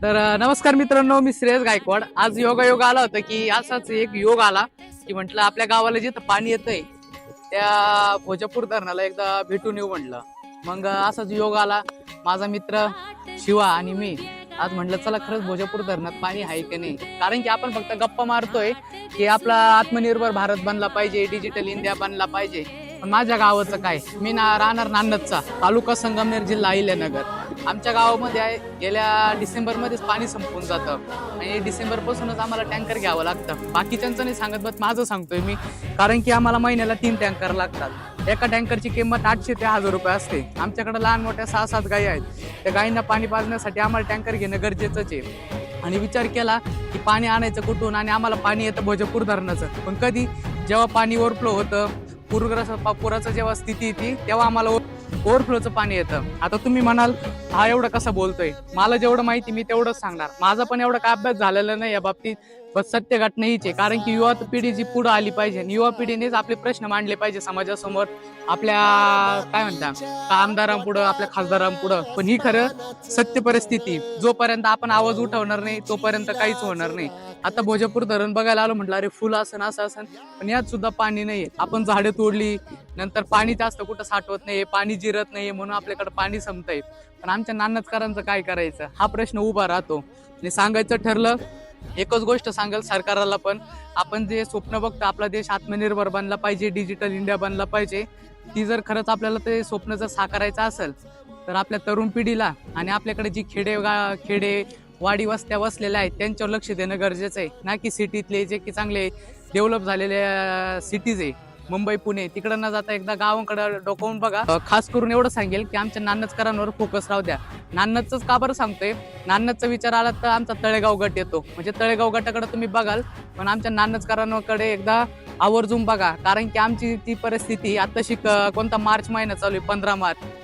नमस्कार मित्रांनो, मी श्रेयस गायकवाड। आज योग आला होता की असाच एक योग आला की म्हटलं आपल्या गावाला जिथं पाणी येतंय त्या भोजपूर धरणाला एकदा भेटून येऊ म्हटलं। मग असाच योग आला, माझा मित्र शिवा आणि मी आज म्हटलं चला खरंच भोजपूर धरणात पाणी आहे की नाही। कारण की आपण फक्त गप्पा मारतोय की आपला आत्मनिर्भर भारत बनला पाहिजे, डिजिटल इंडिया बनला पाहिजे, पण माझ्या गावाचं काय? मी राहणार नान्नजचा, तालुका संगमनेर, जिल्हा अहिल्यानगर। आमच्या गावामध्ये गेल्या डिसेंबरमध्येच पाणी संपून जातं आणि डिसेंबर पासूनच आम्हाला टँकर घ्यावं लागतं। बाकीच्यांचं नाही सांगत, बट माझं सांगतोय मी, कारण की आम्हाला महिन्याला 3 टँकर लागतात। एका टँकरची किंमत 800 ते 1000 रुपये असते। आमच्याकडे लहान मोठ्या 6-7 गायी आहेत, त्या गायींना पाणी पाजण्यासाठी आम्हाला टँकर घेणं गरजेचंच आहे। आणि विचार केला की पाणी आणायचं कुठून, आणि आम्हाला पाणी येतं भोजपूर धरणाचं, पण कधी जेव्हा पाणी ओव्हरफ्लो होतं, पुराचं जेव्हा स्थिती येते तेव्हा आम्हाला ओव्हरफ्लोचं पाणी येतं। आता तुम्ही म्हणाल हा एवढं कसं बोलतोय, मला जेवढं माहिती मी तेवढंच सांगणार। माझा पण एवढा काय अभ्यास झालेला नाही या बाबतीत, बस सत्य घटना हीच आहे। कारण की युवा पिढी जी पुढे आली पाहिजे, युवा पिढीनेच आपले प्रश्न मांडले पाहिजे समाजासमोर, आपल्या काय म्हणतात आमदारांपुढं, आपल्या खासदारांपुढं। पण ही खरं सत्य परिस्थिती, जोपर्यंत आपण आवाज उठवणार नाही तोपर्यंत काहीच होणार नाही। आता भोजपूर धरण बघायला आलो, म्हटलं अरे फुल असं असं, पण यात सुद्धा पाणी नाही। आपण झाडे तोडली, नंतर पाणी जास्त कुठं साठवत नाही, पाणी जिरत नाही, म्हणून आपल्याकडे पाणी संपतंय। पण आमच्या नान्नजकरांचं काय करायचं, हा प्रश्न उभा राहतो। आणि सांगायचं ठरलं, एकच गोष्ट सांगेल सरकारला पण, आपण जे स्वप्न बघतो आपला देश आत्मनिर्भर बनला पाहिजे, डिजिटल इंडिया बनला पाहिजे, ती जर खरंच आपल्याला ते स्वप्न जर साकारायचं असेल तर आपल्या तरुण पिढीला आणि आपल्याकडे जी खेडे वाडी वस्त्या वसलेल्या आहेत त्यांच्यावर लक्ष देणं गरजेचं आहे, ना की सिटीतले जे की चांगले डेव्हलप झालेले सिटीज आहे, मुंबई पुणे, तिकडं न जाता एकदा गावाकडे डोकावून बघा। खास करून एवढं सांगेल की आमच्या नान्नजकरांवर फोकस राहू द्या। नान्नजच का बरं सांगतोय, नान्नजचा विचार आला तर आमचा तळेगाव गट येतो, म्हणजे तळेगाव गटाकडे तुम्ही बघाल, पण आमच्या नान्नजकरांकडे एकदा आवर्जून बघा। कारण की आमची ती परिस्थिती आताशी कोणता मार्च महिना चालू आहे, 15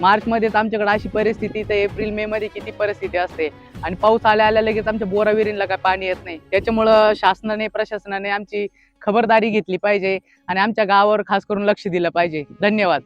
मार्च मध्येच आमच्याकडे अशी परिस्थिती, तर एप्रिल मे मध्ये किती परिस्थिती असते, आणि पाऊस आल्या लगेच आमच्या बोरा विहिरींना काय पाणी येत नाही। त्याच्यामुळं शासनाने, प्रशासनाने आमची खबरदारी घेतली पाहिजे आणि आमच्या गावावर खास करून लक्ष दिलं पाहिजे। धन्यवाद।